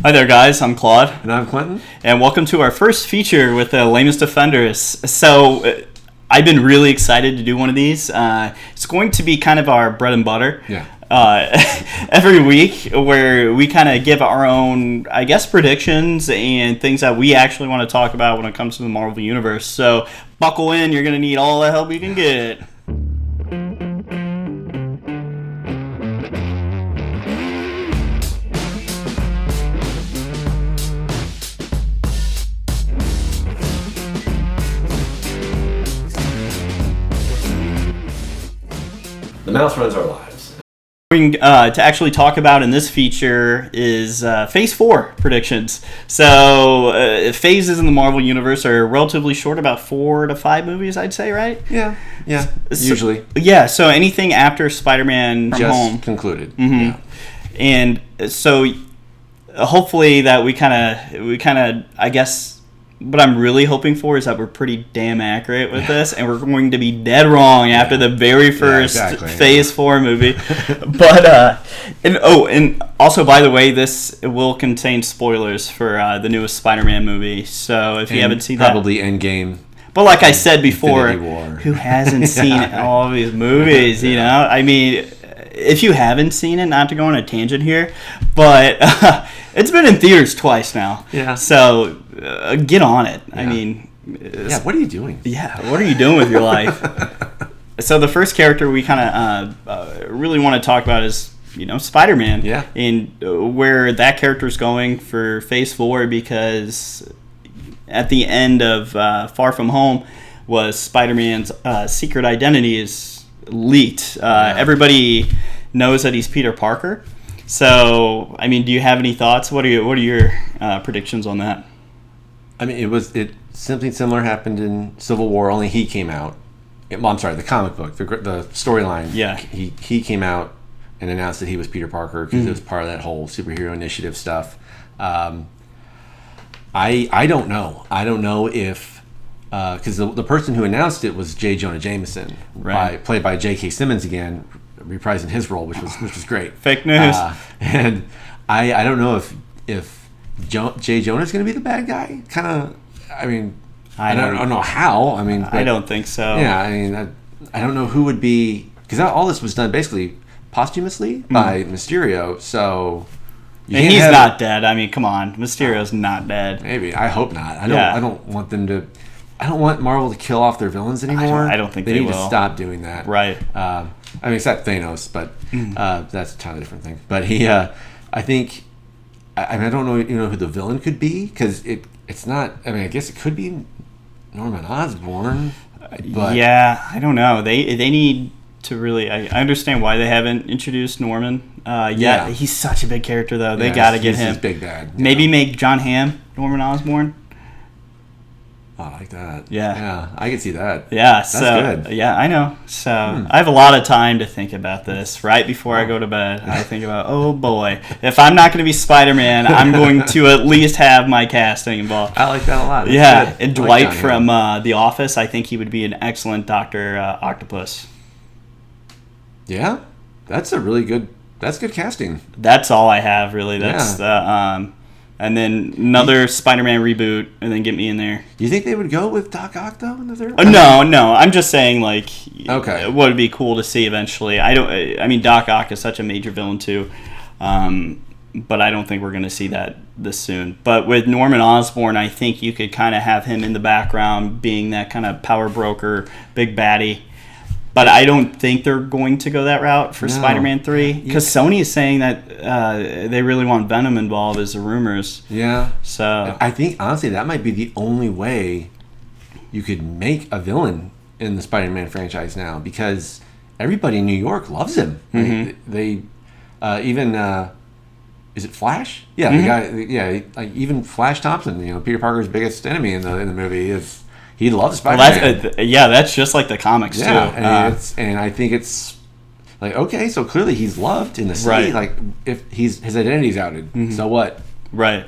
Hi there, guys. I'm Claude. And I'm Quentin. And welcome to our first feature with the Lamest Defenders. So, I've been really excited to do one of these. It's going to be kind of our bread and butter. Yeah. Every week, where we kind of give our own, I guess, predictions and things that we actually want to talk about when it comes to the Marvel Universe. So, buckle in. You're going to need all the help you can get. The mouse runs our lives. To actually talk about in this feature is Phase 4 predictions. So, phases in the Marvel Universe are relatively short, about 4 to 5 movies, I'd say, right? Yeah, usually. Yeah, so anything after SpiderMan From Just Home. concluded. Mm-hmm. Yeah. And so, hopefully that we kind of, I guess, what I'm really hoping for is that we're pretty damn accurate with this, and we're going to be dead wrong after the very first Phase 4 movie. But and also, by the way, this will contain spoilers for the newest Spider-Man movie. So if you haven't seen that, probably Endgame. But like I said before, who hasn't seen all of these movies? You know, I mean, if you haven't seen it, not to go on a tangent here, but it's been in theaters twice now. Yeah. So get on it. Yeah. I mean, what are you doing? Yeah, what are you doing with your life? So the first character we kind of really want to talk about is, Spider-Man. Yeah. And where that character is going for Phase 4, because at the end of Far From Home was Spider-Man's secret identity is leaked. Everybody knows that he's Peter Parker. So, I mean, do you have any thoughts? What are your predictions on that? I mean, something similar happened in Civil War. Only he came out. Well, I'm sorry, the comic book, the storyline. Yeah, he came out and announced that he was Peter Parker because it was part of that whole superhero initiative stuff. I don't know. I don't know if because the person who announced it was J. Jonah Jameson, played by J.K. Simmons again, reprising his role, which was great. Fake news. And I don't know if J. Jonah's going to be the bad guy. Kind of. I mean, I don't know how. I mean, I don't think so. Yeah, I mean, I don't know who would be, because all this was done basically posthumously by Mysterio. So. And he's not dead. I mean, come on, Mysterio's not dead. Maybe. I hope not. I don't want them to. I don't want Marvel to kill off their villains anymore. I don't think they need will. to stop doing that. Right. I mean, except Thanos, but that's a totally different thing. But I think. I mean, I don't know, who the villain could be, because it's not. I mean, I guess it could be Norman Osborn. But yeah, I don't know. They need to really. I understand why they haven't introduced Norman yet. He's such a big character, though. They got to get him. He's big bad. Maybe make John Hamm Norman Osborn. Oh, I like that. Yeah, I can see that. Yeah, that's good. Yeah, I know. So I have a lot of time to think about this. Right before I go to bed, I think about, oh boy, if I'm not going to be Spider-Man, I'm going to at least have my casting involved. I like that a lot. That's good. And Dwight from The Office, I think he would be an excellent Dr. Octopus. Yeah, that's good casting. That's all I have, really. That's and then another Spider-Man reboot, and then get me in there. You think they would go with Doc Ock, though, in the third? No. I'm just saying, what would be cool to see eventually. I mean, Doc Ock is such a major villain, too. But I don't think we're going to see that this soon. But with Norman Osborn, I think you could kind of have him in the background being that kind of power broker, big baddie. But I don't think they're going to go that route for Spider-Man 3. Because Sony is saying that they really want Venom involved, as the rumors. Yeah. So I think, honestly, that might be the only way you could make a villain in the Spider-Man franchise now. Because everybody in New York loves him. Mm-hmm. They even... is it Flash? Yeah, the guy. Yeah, like even Flash Thompson, Peter Parker's biggest enemy in the movie he loves Spider-Man. Well, that's just like the comics too. And I think it's like, okay, so clearly he's loved in the city. Right. Like if his identity's outed, so what? Right.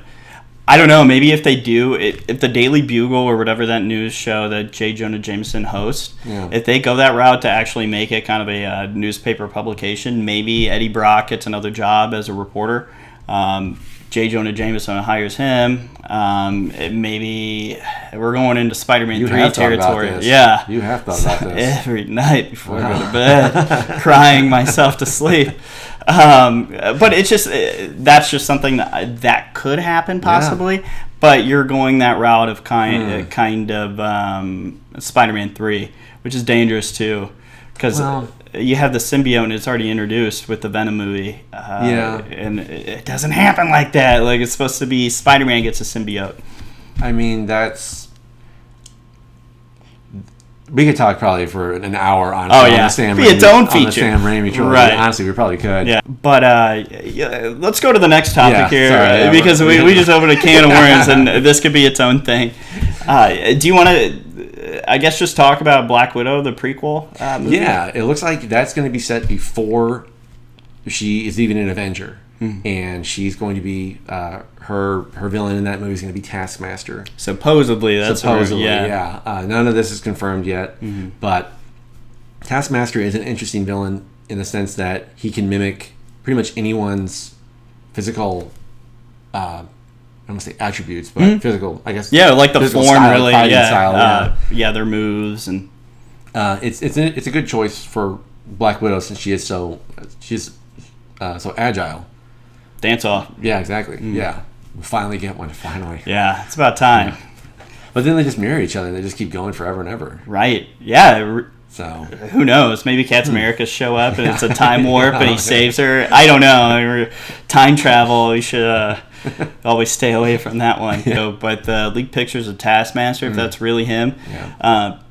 I don't know. Maybe if they do, if the Daily Bugle or whatever that news show that J. Jonah Jameson hosts, if they go that route to actually make it kind of a newspaper publication, maybe Eddie Brock gets another job as a reporter. J. Jonah Jameson hires him. Maybe we're going into Spider-Man 3 territory. Yeah. You have thought about this. Every night before I go to bed, crying myself to sleep. But it's just that's just something that could happen possibly. Yeah. But you're going that route of kind of Spider-Man 3, which is dangerous too, because you have the symbiote and it's already introduced with the Venom movie. And it doesn't happen like that. Like, it's supposed to be Spider-Man gets a symbiote. I mean, we could talk probably for an hour on the Sam Raimi, its own feature. On the Sam Raimi trilogy. Right. Honestly, we probably could. Yeah. But let's go to the next topic here, because we just opened a can of worms, and this could be its own thing. Do you want to, I guess, just talk about Black Widow, the prequel movie? Yeah, it looks like that's going to be set before she is even an Avenger. And she's going to be her villain in that movie is going to be Taskmaster. Supposedly, yeah. None of this is confirmed yet, but Taskmaster is an interesting villain in the sense that he can mimic pretty much anyone's physical. I don't want to say attributes, but physical, I guess. Yeah, like the form, style, really. Style, their moves and. It's a good choice for Black Widow since she's so agile. Dance off. Yeah, exactly. Yeah. We'll finally get one, finally. Yeah, it's about time. Yeah. But then they just mirror each other and they just keep going forever and ever. Right. Yeah. So who knows? Maybe Captain America show up and it's a time warp and he saves her. I don't know. Time travel, you should always stay away from that one. But the leaked pictures of Taskmaster, if that's really him,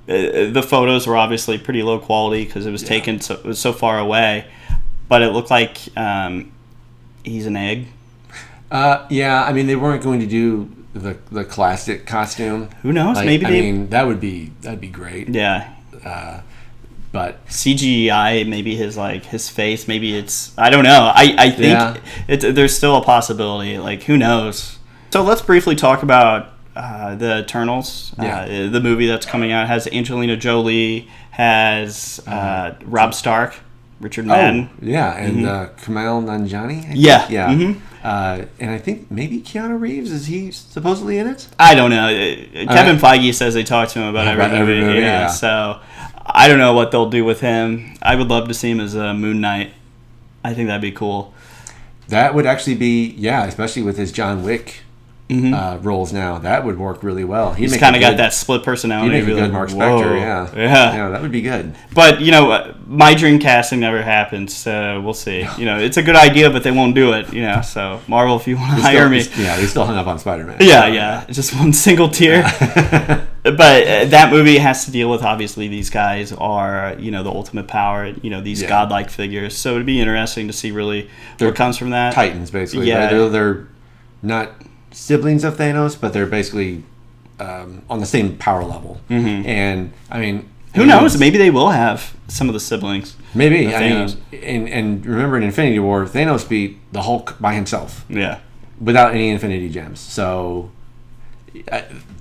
the photos were obviously pretty low quality because it was taken so far away. But it looked like he's an egg. I mean, they weren't going to do the classic costume. Who knows? Maybe that'd be great. Yeah. But CGI, maybe his face, maybe it's, I don't know. I think there's still a possibility. Like, who knows? So let's briefly talk about the Eternals. The movie that's coming out has Angelina Jolie, has Rob Stark, Richard Madden. And Kumail Nanjiani. Yeah. And I think maybe Keanu Reeves, is he supposedly in it? I don't know. Kevin Feige says they talked to him about every movie. Yeah. So I don't know what they'll do with him. I would love to see him as Moon Knight. I think that'd be cool. That would actually be, especially with his John Wick roles now. That would work really well. He's kind of got that split personality. He'd make a good Mark Spector, yeah, that would be good. But, my dream casting never happened, so we'll see. It's a good idea, but they won't do it, so Marvel, if you want to hire me. They still hung up on Spider-Man. Yeah, just one single tier. But that movie has to deal with, obviously, these guys are, the ultimate power, these godlike figures. So it'd be interesting to see really what comes from that. Titans, basically. Yeah. Right? They're not siblings of Thanos, but they're basically on the same power level. And, I mean... Who knows? Maybe they will have some of the siblings. Maybe. And remember in Infinity War, Thanos beat the Hulk by himself. Yeah. Without any Infinity Gems. So...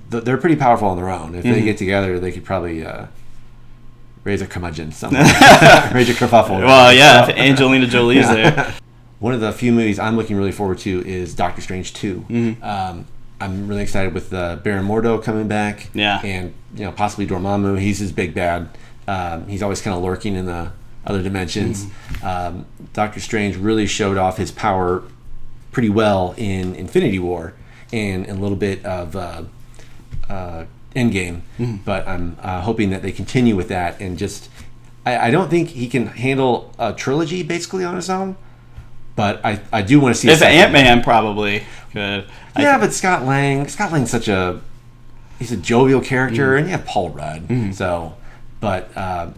they're pretty powerful on their own. If they get together, they could probably raise a curmudgeon somewhere. Raise a kerfuffle. Well, yeah, if Angelina Jolie's there. One of the few movies I'm looking really forward to is Doctor Strange 2. I'm really excited with Baron Mordo coming back. Yeah. And possibly Dormammu. He's his big bad. He's always kind of lurking in the other dimensions. Doctor Strange really showed off his power pretty well in Infinity War and a little bit of Endgame. But I'm hoping that they continue with that and just... I don't think he can handle a trilogy basically on his own. But I do want to see... If Ant-Man probably could. But Scott Lang's such he's a jovial character, and you have Paul Rudd. So, but I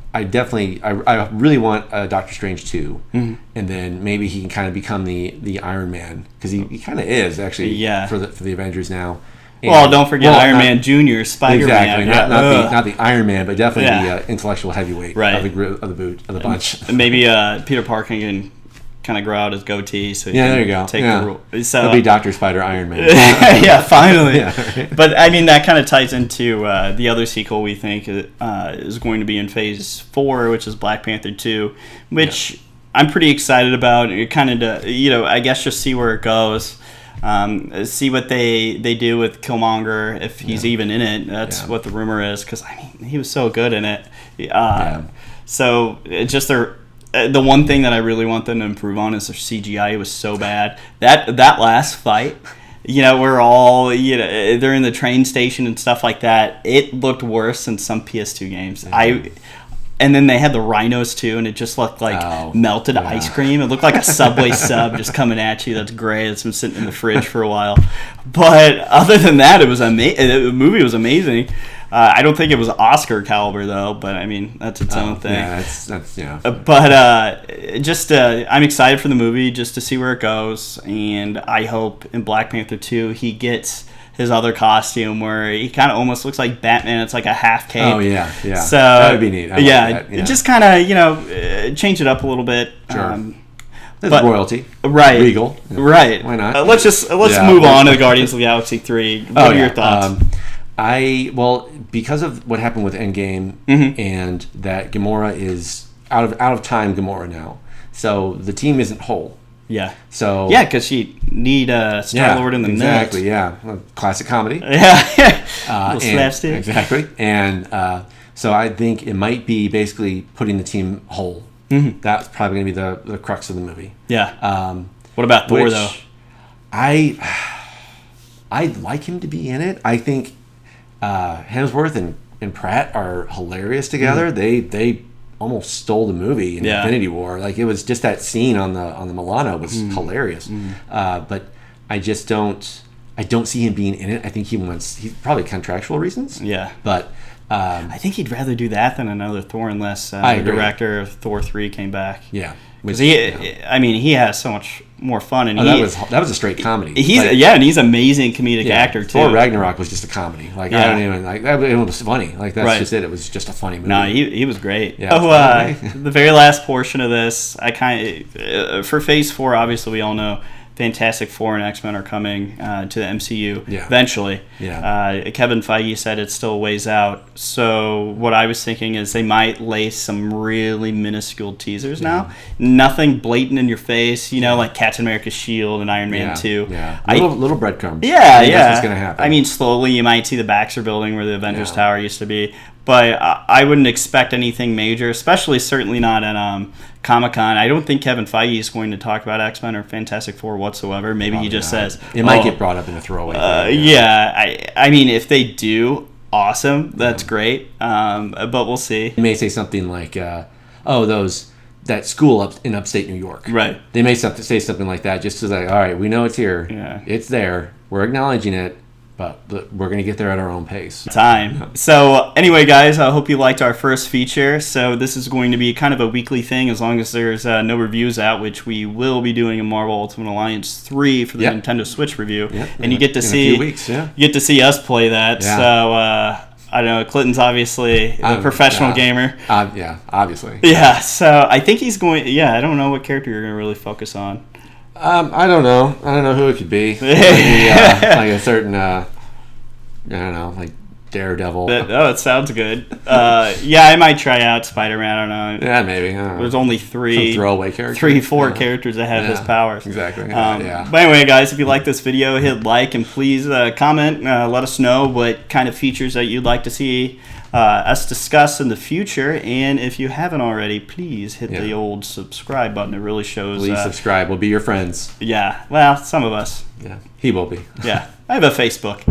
really want Doctor Strange 2, and then maybe he can kind of become the Iron Man, because he kind of is actually for the Avengers now. And, don't forget Iron Man Jr., SpiderMan. Exactly, not the Iron Man, but definitely the intellectual heavyweight of the bunch. Maybe Peter Parker can kind of grow out his goatee, so there you go. Take the rule. So it'll be Dr. Spider Iron Man. Finally. Right. But I mean, that kind of ties into the other sequel we think is going to be in Phase 4, which is Black Panther 2, which I'm pretty excited about. It kind of, I guess just see where it goes. See what they do with Killmonger, if he's even in it. That's what the rumor is, because I mean, he was so good in it. So it's just the one thing that I really want them to improve on is their CGI. It was so bad. That last fight, we're all, they're in the train station and stuff like that. It looked worse than some PS2 games. And then they had the rhinos too, and it just looked like melted ice cream. It looked like a Subway sub just coming at you. That's great. It's been sitting in the fridge for a while. But other than that, it was the movie was amazing. I don't think it was Oscar caliber though, but I mean that's its own thing. Yeah, that's But I'm excited for the movie just to see where it goes, and I hope in Black Panther 2 he gets his other costume where he kind of almost looks like Batman. It's like a half cape. Oh yeah. So that would be neat. Just kind of change it up a little bit. Sure. There's royalty, right? Regal, right? Why not? Let's move on to the Guardians of the Galaxy 3. What are your thoughts? Because of what happened with Endgame and that Gamora is out of time Gamora now, so the team isn't whole. Yeah. So because she need Star-Lord in the exactly. Yeah, classic comedy. Yeah. Slapstick. Exactly. And so I think it might be basically putting the team whole. Mm-hmm. That's probably going to be the crux of the movie. Yeah. What about Thor though? I'd like him to be in it. I think Hemsworth and Pratt are hilarious together. Mm-hmm. They almost stole the movie in Infinity War. Like it was just that scene on the Milano was hilarious. But I just don't see him being in it. I think he's probably contractual reasons. Yeah. But I think he'd rather do that than another Thor unless the director of Thor 3 came back. Yeah. Because he has so much more fun, and that was a straight comedy. And he's an amazing comedic actor too. Thor Ragnarok was just a comedy. Like I don't even like that. It was funny. Like that's just it. It was just a funny movie. No, he was great. Yeah, the very last portion of this, I kind of for Phase 4. Obviously, we all know Fantastic Four and X-Men are coming to the MCU eventually. Yeah. Kevin Feige said it's still a ways out. So what I was thinking is they might lay some really minuscule teasers now. Nothing blatant in your face, like Captain America's shield and Iron Man 2. Yeah. Little breadcrumbs. Yeah, That's what's going to happen. I mean, slowly you might see the Baxter Building where the Avengers Tower used to be. But I wouldn't expect anything major, certainly not at Comic-Con. I don't think Kevin Feige is going to talk about X-Men or Fantastic Four whatsoever. Maybe he just says... It might get brought up in a throwaway thing. I mean, if they do, awesome. That's great. But we'll see. They may say something like, that school in upstate New York. Right. They may say something like that just to say, all right, we know it's here. Yeah. It's there. We're acknowledging it. But we're going to get there at our own pace. So anyway, guys, I hope you liked our first feature. So this is going to be kind of a weekly thing as long as there's no reviews out, which we will be doing in Marvel Ultimate Alliance 3 for the Nintendo Switch review. And you get to see a few weeks, you get to see us play that. Yeah. So I don't know, Clinton's obviously a professional gamer. Obviously. Yeah, so I think he's going... Yeah, I don't know what character you're going to really focus on. I don't know. I don't know who it could be. Maybe, like a certain, I don't know, like Daredevil. It sounds good. I might try out SpiderMan. I don't know. Yeah, maybe. I don't know. There's only some throwaway characters. 4 characters that have his powers. Exactly. But anyway, guys, if you like this video, hit like and please comment. Let us know what kind of features that you'd like to see us discuss in the future. And if you haven't already, please hit the old subscribe button. It really shows. Please subscribe. We'll be your friends. Yeah. Well, some of us. Yeah. He will be. Yeah. I have a Facebook.